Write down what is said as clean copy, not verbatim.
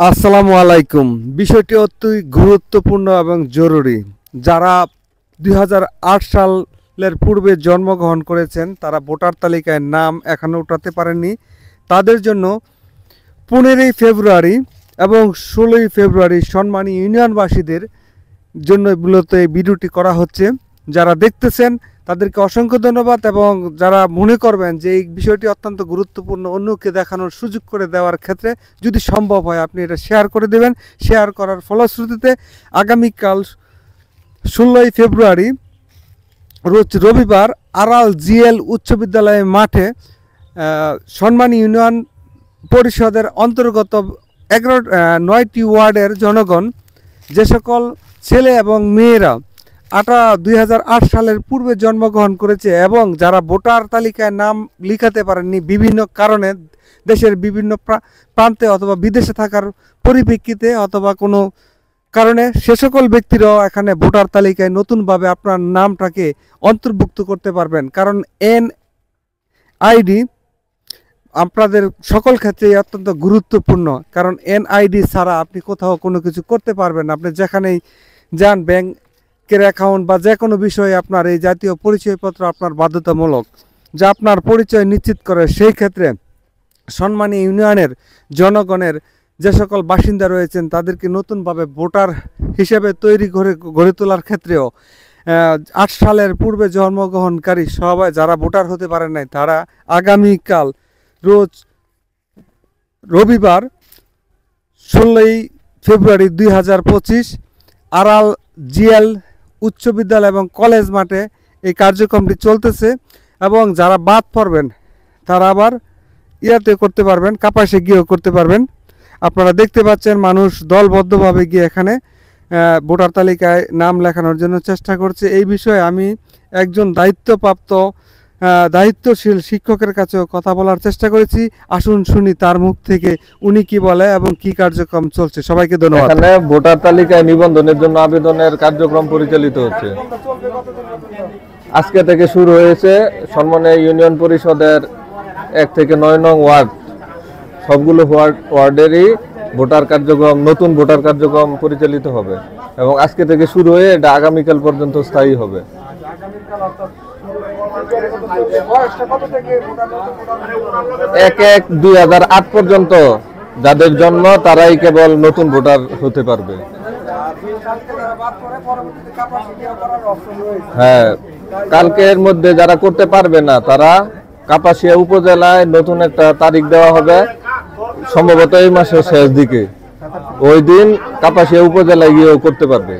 আসসালামু আলাইকুম। বিষয়টি অত্যই গুরুত্বপূর্ণ এবং জরুরি। যারা ২০০৮ সালের পূর্বে জন্মগ্রহণ করেছেন, তারা ভোটার তালিকায় নাম এখনও উঠাতে পারেননি। তাদের জন্য ১৫ই ফেব্রুয়ারি এবং ১৬ই ফেব্রুয়ারি সম্মানী ইউনিয়নবাসীদের জন্য মূলত এই ভিডিওটি করা হচ্ছে। যারা দেখতেছেন তাদেরকে অসংখ্য ধন্যবাদ, এবং যারা মনে করবেন যে এই বিষয়টি অত্যন্ত গুরুত্বপূর্ণ, অন্যকে দেখানোর সুযোগ করে দেওয়ার ক্ষেত্রে যদি সম্ভব হয় আপনি এটা শেয়ার করে দেবেন। শেয়ার করার ফলশ্রুতিতে আগামীকাল ১৬ই ফেব্রুয়ারি রোজ রবিবার আড়াল জিএল উচ্চ বিদ্যালয়ের মাঠে সম্মানী ইউনিয়ন পরিষদের অন্তর্গত ৯টি ওয়ার্ডের জনগণ, যে সকল ছেলে এবং মেয়েরা ২০০৮ সালের পূর্বে জন্মগ্রহণ করেছে এবং যারা ভোটার তালিকায় নাম লিখাতে পারেননি বিভিন্ন কারণে, দেশের বিভিন্ন প্রান্তে অথবা বিদেশে থাকার পরিপ্রেক্ষিতে অথবা কোনো কারণে, সে সকল ব্যক্তিরাও এখানে ভোটার তালিকায় নতুনভাবে আপনার নামটাকে অন্তর্ভুক্ত করতে পারবেন। কারণ এনআইডি আপনাদের সকল ক্ষেত্রেই অত্যন্ত গুরুত্বপূর্ণ। কারণ এনআইডি ছাড়া আপনি কোথাও কোনো কিছু করতে পারবেন না। আপনি যেখানেই যান, ব্যাংকের অ্যাকাউন্ট বা যে কোনো বিষয়ে আপনার এই জাতীয় পরিচয়পত্র আপনার বাধ্যতামূলক, যা আপনার পরিচয় নিশ্চিত করে। সেই ক্ষেত্রে সম্মানী ইউনিয়নের জনগণের যে সকল বাসিন্দা রয়েছেন তাদেরকে নতুনভাবে ভোটার হিসেবে গড়ে তোলার ক্ষেত্রেও ৮ সালের পূর্বে জন্মগ্রহণকারী সবাই যারা ভোটার হতে পারেন নাই, তারা আগামীকাল রোজ রবিবার ১৬ই ফেব্রুয়ারি ২০২৫ আড়াল জিএল উচ্চ বিদ্যালয় এবং কলেজ মাঠে এই কার্যক্রমটি চলতেছে। এবং যারা বাদ পড়বেন তারা আবার ইয়াতে করতে পারবেন, কাপাসে গিয়েও করতে পারবেন। আপনারা দেখতে পাচ্ছেন মানুষ দলবদ্ধভাবে গিয়ে এখানে ভোটার তালিকায় নাম লেখানোর জন্য চেষ্টা করছে। এই বিষয়ে আমি একজন দায়িত্বশীল শিক্ষকের কাছেও কথা বলার চেষ্টা করেছি। আসুন শুনি তার মুখ থেকে উনি কি বলে এবং কি কার্যক্রম চলছে। সবাইকে ধন্যবাদ। এখানে ভোটার তালিকায় নিবন্ধনের জন্য আবেদনের কার্যক্রম পরিচালিত হচ্ছে। আজকে থেকে শুরু হয়েছে সম্মানী ইউনিয়ন পরিষদের ১ থেকে ৯ নং ওয়ার্ড, সবগুলো ওয়ার্ডেরই নতুন ভোটার কার্যক্রম পরিচালিত হবে এবং আজকে থেকে শুরু হয়ে এটা আগামীকাল পর্যন্ত স্থায়ী হবে। ১/১/২০০৮ পর্যন্ত যাদের জন্ম তারাই কেবল নতুন ভোটার হতে পারবে। হ্যাঁ, কালকের মধ্যে যারা করতে পারবে না তারা কাপাসিয়া উপজেলায় নতুন একটা তারিখ দেওয়া হবে, সম্ভবত এই মাসের শেষ দিকে। ওই দিন কাপাসিয়া উপজেলায় গিয়েও করতে পারবে।